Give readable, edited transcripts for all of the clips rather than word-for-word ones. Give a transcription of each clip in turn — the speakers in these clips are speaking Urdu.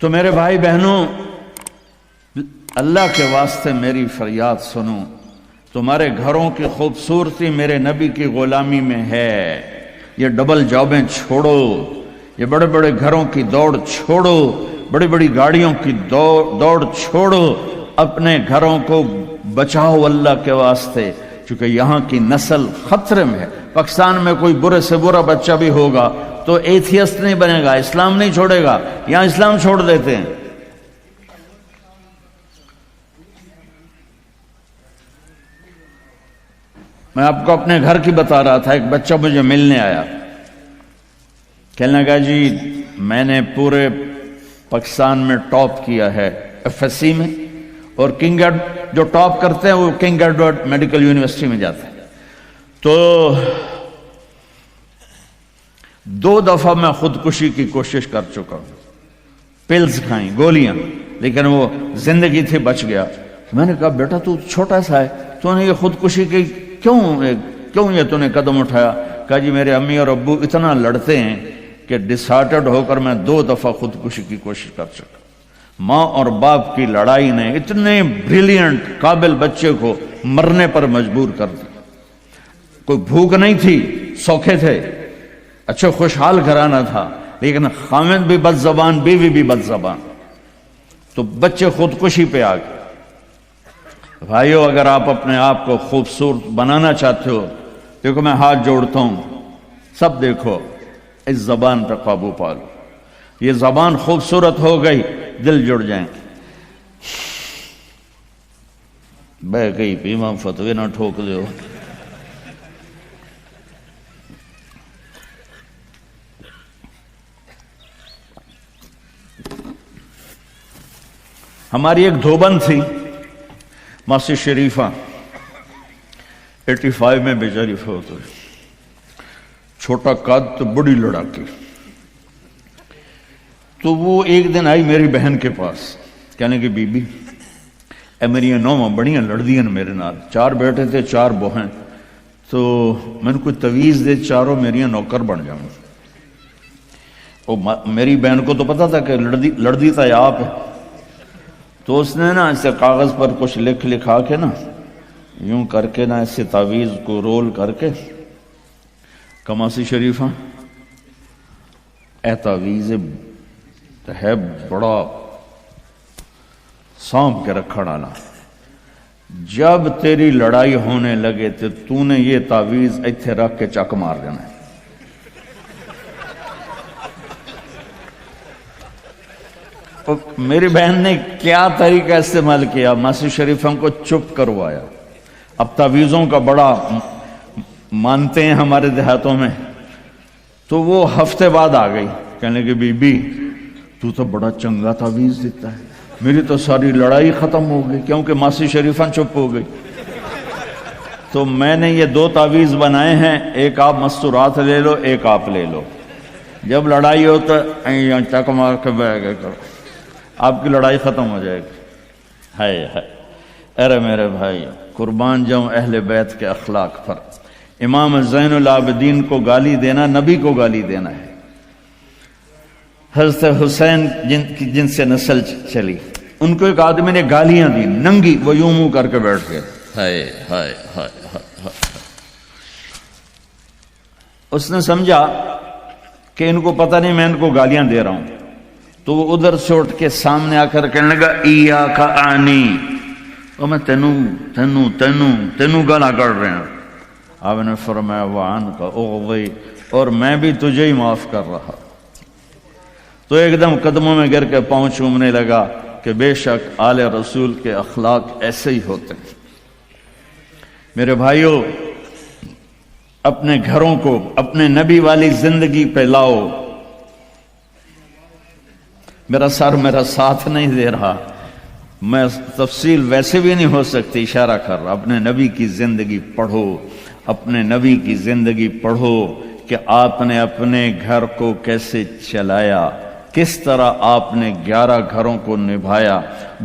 تو میرے بھائی بہنوں، اللہ کے واسطے میری فریاد سنو، تمہارے گھروں کی خوبصورتی میرے نبی کی غلامی میں ہے۔ یہ ڈبل جابیں چھوڑو، یہ بڑے بڑے گھروں کی دوڑ چھوڑو، بڑی بڑی گاڑیوں کی دوڑ چھوڑو، اپنے گھروں کو بچاؤ اللہ کے واسطے، چونکہ یہاں کی نسل خطرے میں ہے۔ پاکستان میں کوئی برے سے برا بچہ بھی ہوگا تو ایتھیسٹ نہیں بنے گا، اسلام نہیں چھوڑے گا، یہاں اسلام چھوڑ دیتے ہیں۔ میں آپ کو اپنے گھر کی بتا رہا تھا، ایک بچہ مجھے ملنے آیا، کہنے لگا جی میں نے پورے پاکستان میں ٹاپ کیا ہے ایف ایس سی میں، اور کنگ جو ٹاپ کرتے ہیں وہ کنگ ایڈورڈ میڈیکل یونیورسٹی میں جاتے ہیں۔ تو 2 دفعہ میں خودکشی کی کوشش کر چکا ہوں، پلز کھائیں، گولیاں، لیکن وہ زندگی تھی، بچ گیا۔ میں نے کہا بیٹا تو چھوٹا سا ہے، تو نے یہ خودکشی کی کیوں یہ تو نے قدم اٹھایا؟ کہا جی میرے امی اور ابو اتنا لڑتے ہیں کہ ڈسہارٹڈ ہو کر میں 2 دفعہ خودکشی کی کوشش کر چکا۔ ماں اور باپ کی لڑائی نے اتنے بریلینٹ قابل بچے کو مرنے پر مجبور کر دیا۔ کوئی بھوک نہیں تھی، سوکھے تھے، اچھے خوشحال گھرانہ تھا، لیکن خامد بھی بد زبان، بیوی بھی بد زبان، تو بچے خودکشی پہ آ گئے۔ بھائیو، اگر آپ اپنے آپ کو خوبصورت بنانا چاہتے ہو، دیکھو میں ہاتھ جوڑتا ہوں، سب دیکھو، اس زبان پہ قابو پالو۔ یہ زبان خوبصورت ہو گئی، دل جڑ جائیں۔ بہ گئی پیما فتوی نہ ٹھوک دو۔ ہماری ایک دھوبن تھی ماسی شریفہ، 85 میں بیچاری فوت ہوئی، چھوٹا قد تو بڑی لڑاکی۔ تو وہ ایک دن آئی میری بہن کے پاس، کہنے کہ بی بی اے میری نوواں بڑیاں لڑدیاں میرے نال، 4 بیٹے تھے 4 بہن، تو میں نے کوئی تویز دے 4 میری نوکر بن جاؤں۔ میری بہن کو تو پتا تھا کہ لڑدی تھا آپ ہے، تو اس نے نا اسے کاغذ پر کچھ لکھا کے نا یوں کر کے نا اسے تعویذ کو رول کر کے، کماسی شریفہ اے تعویذ ہے بڑا سانپ کے رکھڑ آنا، جب تیری لڑائی ہونے لگے تو نے یہ تعویذ ایتھے رکھ کے چک مار دینا ہے۔ میری بہن نے کیا طریقہ استعمال کیا، ماسی شریف ہم کو چپ کروایا۔ اب تعویذوں کا بڑا مانتے ہیں ہمارے دیہاتوں میں، تو وہ ہفتے بعد آ گئی، کہنے کہ بی بی تو تو بڑا چنگا تعویذ دیتا ہے، میری تو ساری لڑائی ختم ہو گئی، کیونکہ ماسی شریفہ چپ ہو گئی۔ تو میں نے یہ 2 تعویذ بنائے ہیں، ایک آپ مستورات لے لو، ایک آپ لے لو، جب لڑائی ہو تو چک مار کے بہ گئے کرو، آپ کی لڑائی ختم ہو جائے گی۔ ہائے ہائے، ارے میرے بھائی، قربان جاؤں اہل بیت کے اخلاق پر۔ امام زین العابدین کو گالی دینا نبی کو گالی دینا ہے۔ حضرت حسین جن سے نسل چلی، ان کو ایک آدمی نے گالیاں دی ننگی، وہ یوں منہ کر کے بیٹھ گئے۔ ہائے ہائے ہائے ہائے، اس نے سمجھا کہ ان کو پتہ نہیں میں ان کو گالیاں دے رہا ہوں، تو وہ ادھر سے اٹھ کے سامنے آ کر کہنے لگا ایاک آنی، اور میں تینوں گالا کر رہے ہیں۔ آپ نے فرمایا وعن کا اغوی، اور میں بھی تجھے ہی معاف کر رہا۔ تو ایک دم قدموں میں گر کے پاؤں چومنے لگا کہ بے شک آل رسول کے اخلاق ایسے ہی ہوتے ہیں۔ میرے بھائیوں، اپنے گھروں کو اپنے نبی والی زندگی پہ لاؤ۔ میرا سر میرا ساتھ نہیں دے رہا، میں تفصیل ویسے بھی نہیں ہو سکتی، اشارہ کر رہا۔ اپنے نبی کی زندگی پڑھو، اپنے نبی کی زندگی پڑھو کہ آپ نے اپنے گھر کو کیسے چلایا، کس طرح آپ نے 11 گھروں کو نبھایا۔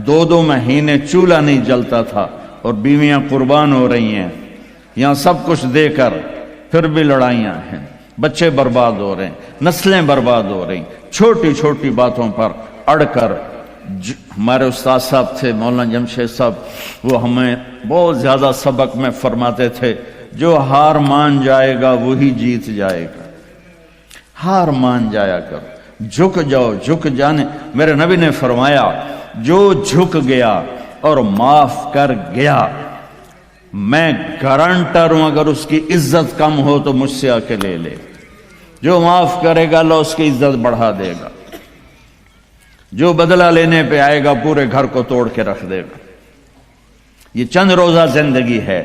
2 مہینے چولہا نہیں جلتا تھا اور بیویاں قربان ہو رہی ہیں، یہاں سب کچھ دے کر پھر بھی لڑائیاں ہیں، بچے برباد ہو رہے ہیں، نسلیں برباد ہو رہی ہیں، چھوٹی چھوٹی باتوں پر اڑ کر ہمارے استاد صاحب تھے مولانا جمشید صاحب، وہ ہمیں بہت زیادہ سبق میں فرماتے تھے، جو ہار مان جائے گا وہی جیت جائے گا، ہار مان جایا کر، جھک جاؤ، جھک جانے۔ میرے نبی نے فرمایا جو جھک گیا اور معاف کر گیا، میں گارنٹر ہوں اگر اس کی عزت کم ہو تو مجھ سے آ کے لے لے، جو معاف کرے گا اللہ اس کی عزت بڑھا دے گا، جو بدلہ لینے پہ آئے گا پورے گھر کو توڑ کے رکھ دے گا۔ یہ چند روزہ زندگی ہے،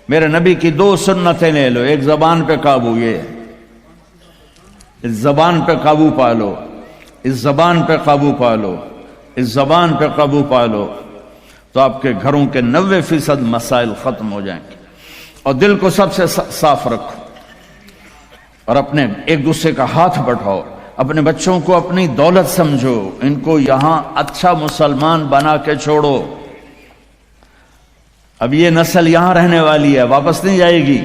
میرے نبی کی 2 سنتیں لے لو، ایک زبان پہ قابو، یہ اس زبان پہ قابو پا لو، اس زبان پہ قابو پا لو، اس زبان پہ قابو پا لو، تو آپ کے گھروں کے 90% مسائل ختم ہو جائیں گے۔ اور دل کو سب سے صاف رکھو، اور اپنے ایک دوسرے کا ہاتھ بٹھاؤ، اپنے بچوں کو اپنی دولت سمجھو، ان کو یہاں اچھا مسلمان بنا کے چھوڑو۔ اب یہ نسل یہاں رہنے والی ہے، واپس نہیں جائے گی،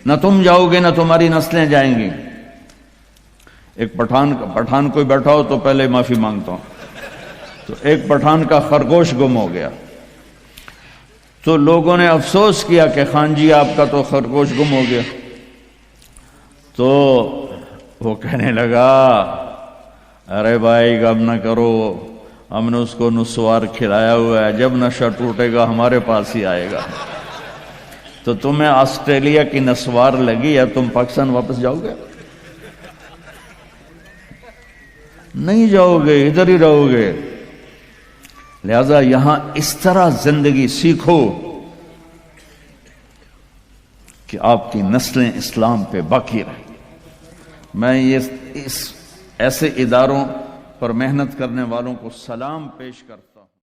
نہ تم جاؤ گے نہ تمہاری نسلیں جائیں گی۔ ایک پٹھان کوئی بیٹھا ہو تو پہلے معافی مانگتا ہوں، تو ایک پٹھان کا خرگوش گم ہو گیا، تو لوگوں نے افسوس کیا کہ خان جی آپ کا تو خرگوش گم ہو گیا، تو وہ کہنے لگا ارے بھائی غم نہ کرو، ہم نے اس کو نسوار کھلایا ہوا ہے، جب نشہ ٹوٹے گا ہمارے پاس ہی آئے گا۔ تو تمہیں آسٹریلیا کی نسوار لگی یا تم پاکستان واپس جاؤ گے؟ نہیں جاؤ گے، ادھر ہی رہو گے۔ لہذا یہاں اس طرح زندگی سیکھو کہ آپ کی نسلیں اسلام پہ باقی رہیں۔ میں اس ایسے اداروں پر محنت کرنے والوں کو سلام پیش کرتا ہوں۔